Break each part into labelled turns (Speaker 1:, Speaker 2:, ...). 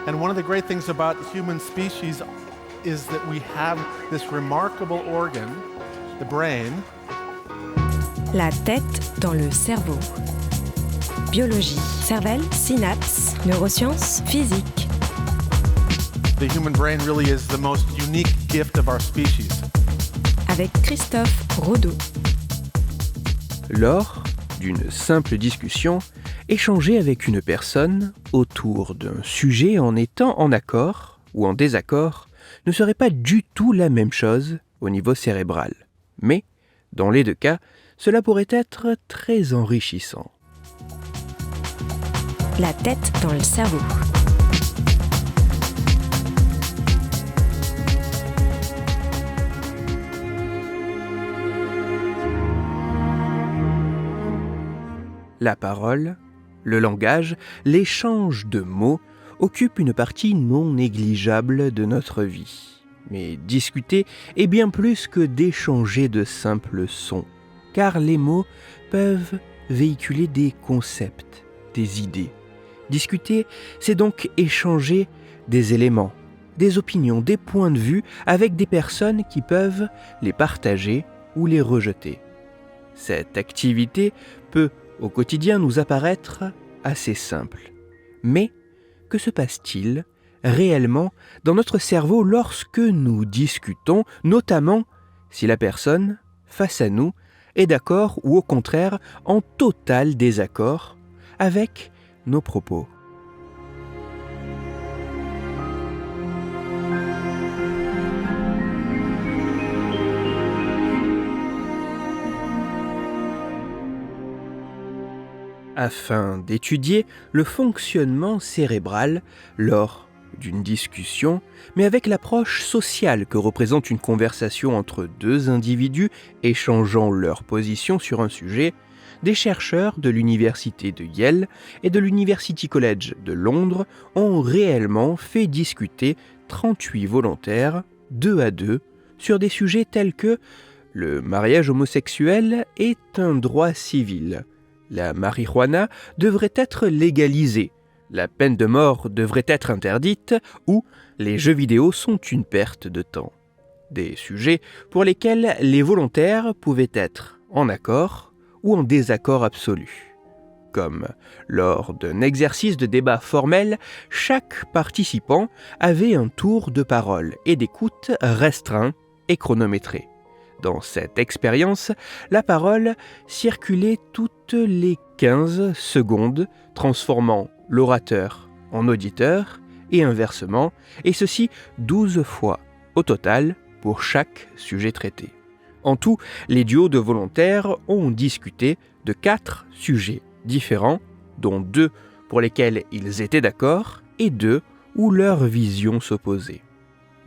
Speaker 1: And one of the great things about human species is that we have this remarkable organ, the brain.
Speaker 2: La tête dans le cerveau. Biologie, cervelle, synapses, neurosciences, physique.
Speaker 1: The human brain really is the most unique gift of our species.
Speaker 2: Avec Christophe Rodeau.
Speaker 3: Lors d'une simple discussion, échanger avec une personne autour d'un sujet en étant en accord ou en désaccord ne serait pas du tout la même chose au niveau cérébral. Mais, dans les deux cas, cela pourrait être très enrichissant.
Speaker 2: La tête dans le cerveau.
Speaker 3: La parole, le langage, l'échange de mots occupent une partie non négligeable de notre vie. Mais discuter est bien plus que d'échanger de simples sons, car les mots peuvent véhiculer des concepts, des idées. Discuter, c'est donc échanger des éléments, des opinions, des points de vue avec des personnes qui peuvent les partager ou les rejeter. Cette activité peut au quotidien nous apparaître assez simple. Mais que se passe-t-il réellement dans notre cerveau lorsque nous discutons, notamment si la personne face à nous est d'accord ou au contraire en total désaccord avec nos propos? Afin d'étudier le fonctionnement cérébral lors d'une discussion, mais avec l'approche sociale que représente une conversation entre deux individus échangeant leur position sur un sujet, des chercheurs de l'université de Yale et de l'University College de Londres ont réellement fait discuter 38 volontaires, 2 à 2, sur des sujets tels que le mariage homosexuel est un droit civil, la marijuana devrait être légalisée, la peine de mort devrait être interdite ou les jeux vidéo sont une perte de temps. Des sujets pour lesquels les volontaires pouvaient être en accord ou en désaccord absolu. Comme lors d'un exercice de débat formel, chaque participant avait un tour de parole et d'écoute restreint et chronométré. Dans cette expérience, la parole circulait toutes les 15 secondes, transformant l'orateur en auditeur et inversement, et ceci 12 fois au total pour chaque sujet traité. En tout, les duos de volontaires ont discuté de 4 sujets différents, dont 2 pour lesquels ils étaient d'accord et 2 où leurs visions s'opposaient.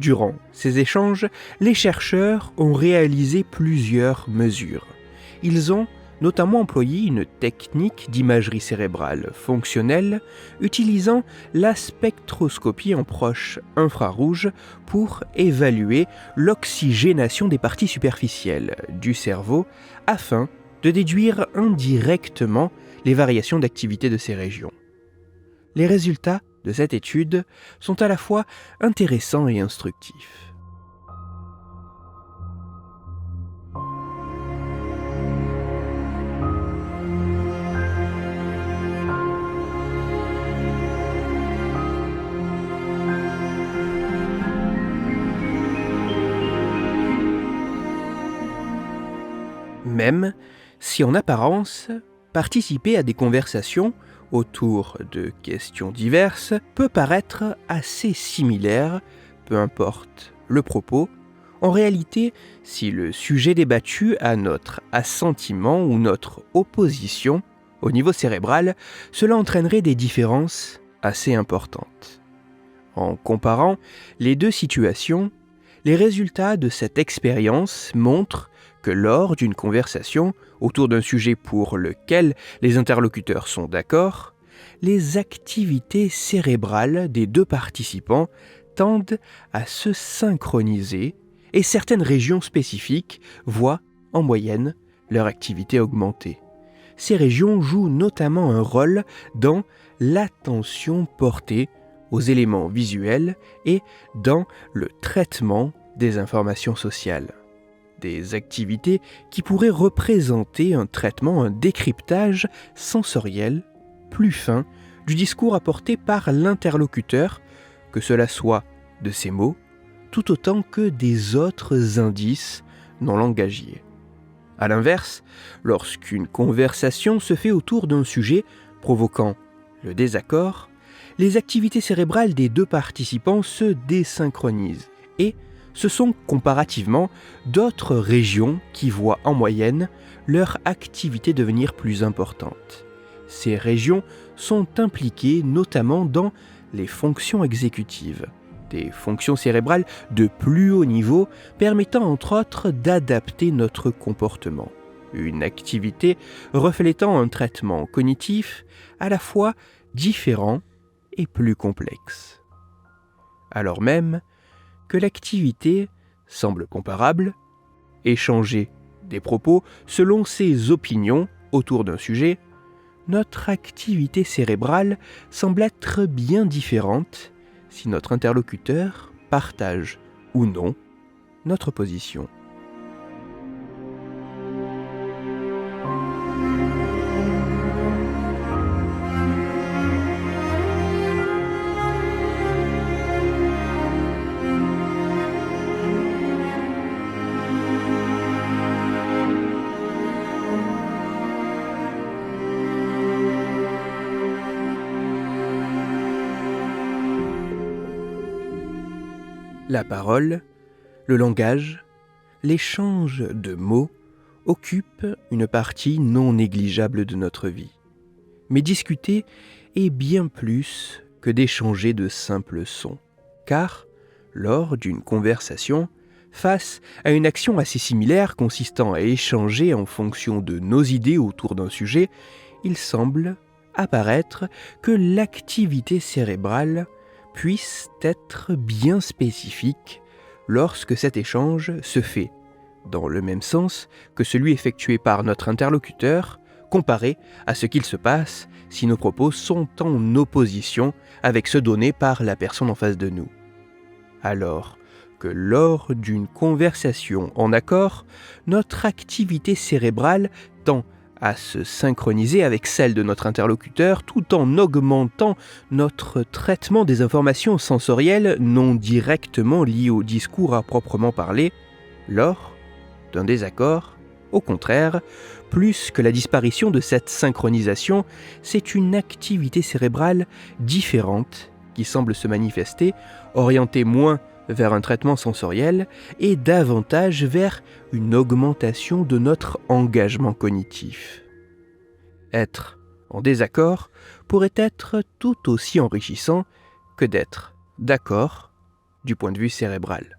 Speaker 3: Durant ces échanges, les chercheurs ont réalisé plusieurs mesures. Ils ont notamment employé une technique d'imagerie cérébrale fonctionnelle utilisant la spectroscopie en proche infrarouge pour évaluer l'oxygénation des parties superficielles du cerveau afin de déduire indirectement les variations d'activité de ces régions. Les résultats de cette étude sont à la fois intéressants et instructifs. Même si en apparence, participer à des conversations autour de questions diverses peut paraître assez similaire, peu importe le propos. En réalité, si le sujet débattu a notre assentiment ou notre opposition au niveau cérébral, cela entraînerait des différences assez importantes. En comparant les deux situations, les résultats de cette expérience montrent que lors d'une conversation autour d'un sujet pour lequel les interlocuteurs sont d'accord, les activités cérébrales des deux participants tendent à se synchroniser et certaines régions spécifiques voient, en moyenne, leur activité augmenter. Ces régions jouent notamment un rôle dans l'attention portée aux éléments visuels et dans le traitement des informations sociales. Des activités qui pourraient représenter un traitement, un décryptage sensoriel plus fin du discours apporté par l'interlocuteur, que cela soit de ses mots, tout autant que des autres indices non langagiers. A l'inverse, lorsqu'une conversation se fait autour d'un sujet provoquant le désaccord, les activités cérébrales des deux participants se désynchronisent et ce sont comparativement d'autres régions qui voient en moyenne leur activité devenir plus importante. Ces régions sont impliquées notamment dans les fonctions exécutives, des fonctions cérébrales de plus haut niveau permettant entre autres d'adapter notre comportement. Une activité reflétant un traitement cognitif à la fois différent et plus complexe. Alors même que l'activité semble comparable, échanger des propos selon ses opinions autour d'un sujet, notre activité cérébrale semble être bien différente si notre interlocuteur partage ou non notre position. La parole, le langage, l'échange de mots occupent une partie non négligeable de notre vie. Mais discuter est bien plus que d'échanger de simples sons, car, lors d'une conversation, face à une action assez similaire consistant à échanger en fonction de nos idées autour d'un sujet, il semble apparaître que l'activité cérébrale puisse être bien spécifique lorsque cet échange se fait dans le même sens que celui effectué par notre interlocuteur, comparé à ce qu'il se passe si nos propos sont en opposition avec ceux donnés par la personne en face de nous. Alors que lors d'une conversation en accord, notre activité cérébrale tend à se synchroniser avec celle de notre interlocuteur tout en augmentant notre traitement des informations sensorielles non directement liées au discours à proprement parler, lors d'un désaccord, au contraire, plus que la disparition de cette synchronisation, c'est une activité cérébrale différente qui semble se manifester, orientée moins vers un traitement sensoriel et davantage vers une augmentation de notre engagement cognitif. Être en désaccord pourrait être tout aussi enrichissant que d'être d'accord du point de vue cérébral.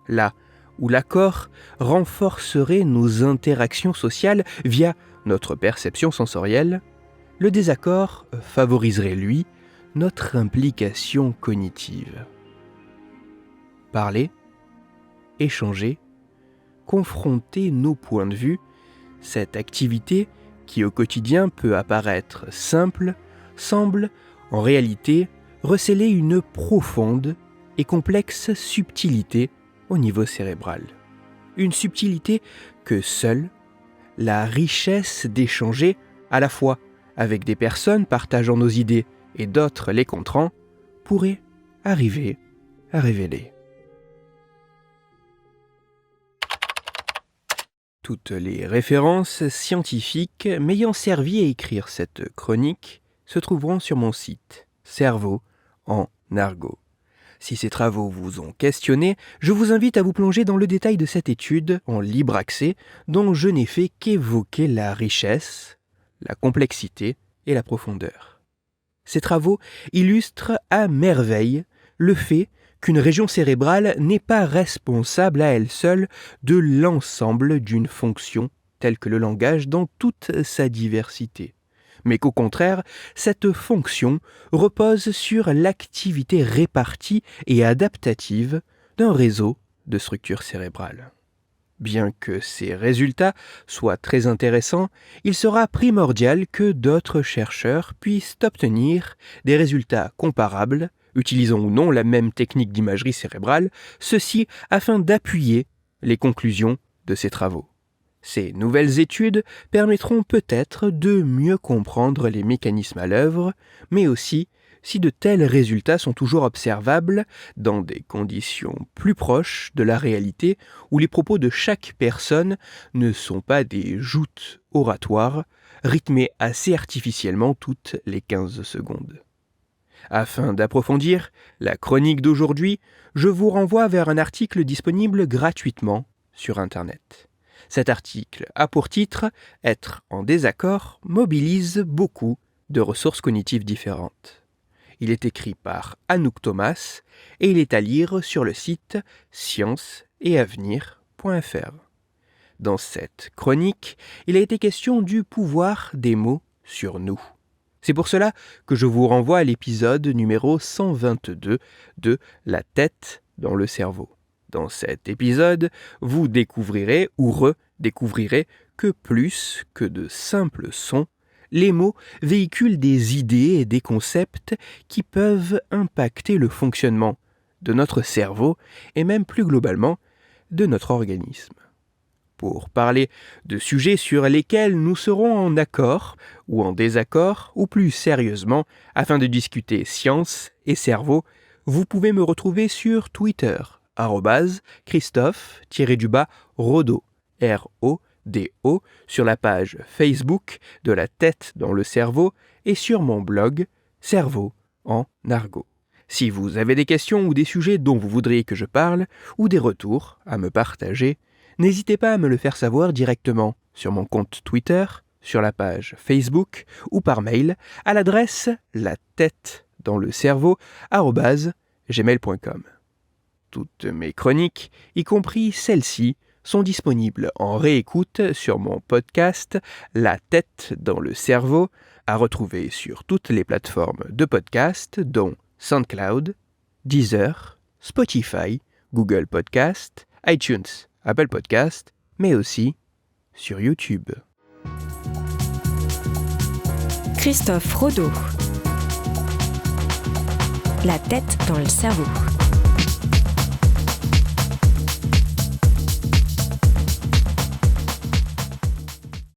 Speaker 3: Là où l'accord renforcerait nos interactions sociales via notre perception sensorielle, le désaccord favoriserait, lui, notre implication cognitive. Parler, échanger, confronter nos points de vue, cette activité qui au quotidien peut apparaître simple, semble en réalité recéler une profonde et complexe subtilité au niveau cérébral. Une subtilité que seule la richesse d'échanger à la fois avec des personnes partageant nos idées et d'autres les contrant pourrait arriver à révéler. Toutes les références scientifiques m'ayant servi à écrire cette chronique se trouveront sur mon site Cerveau en argot. Si ces travaux vous ont questionné, je vous invite à vous plonger dans le détail de cette étude en libre accès dont je n'ai fait qu'évoquer la richesse, la complexité et la profondeur. Ces travaux illustrent à merveille le fait qu'une région cérébrale n'est pas responsable à elle seule de l'ensemble d'une fonction telle que le langage dans toute sa diversité, mais qu'au contraire, cette fonction repose sur l'activité répartie et adaptative d'un réseau de structures cérébrales. Bien que ces résultats soient très intéressants, il sera primordial que d'autres chercheurs puissent obtenir des résultats comparables utilisant ou non la même technique d'imagerie cérébrale, ceci afin d'appuyer les conclusions de ces travaux. Ces nouvelles études permettront peut-être de mieux comprendre les mécanismes à l'œuvre, mais aussi si de tels résultats sont toujours observables dans des conditions plus proches de la réalité où les propos de chaque personne ne sont pas des joutes oratoires rythmées assez artificiellement toutes les 15 secondes. Afin d'approfondir la chronique d'aujourd'hui, je vous renvoie vers un article disponible gratuitement sur Internet. Cet article a pour titre « Être en désaccord mobilise beaucoup de ressources cognitives différentes ». Il est écrit par Anouk Thomas et il est à lire sur le site scienceetavenir.fr. Dans cette chronique, il a été question du pouvoir des mots sur nous. C'est pour cela que je vous renvoie à l'épisode numéro 122 de La tête dans le cerveau. Dans cet épisode, vous découvrirez ou redécouvrirez que plus que de simples sons, les mots véhiculent des idées et des concepts qui peuvent impacter le fonctionnement de notre cerveau et même plus globalement de notre organisme. Pour parler de sujets sur lesquels nous serons en accord ou en désaccord, ou plus sérieusement, afin de discuter science et cerveau, vous pouvez me retrouver sur Twitter, @Christophe_Rodo, R-O-D-O, sur la page Facebook de La tête dans le cerveau et sur mon blog Cerveau en argot. Si vous avez des questions ou des sujets dont vous voudriez que je parle, ou des retours à me partager, n'hésitez pas à me le faire savoir directement sur mon compte Twitter, sur la page Facebook ou par mail à l'adresse latettedanslecerveau@gmail.com. Toutes mes chroniques, y compris celles-ci, sont disponibles en réécoute sur mon podcast La tête dans le cerveau, à retrouver sur toutes les plateformes de podcast dont SoundCloud, Deezer, Spotify, Google Podcast, iTunes, Apple Podcast, mais aussi sur YouTube.
Speaker 2: Christophe Rodo. La tête dans le cerveau.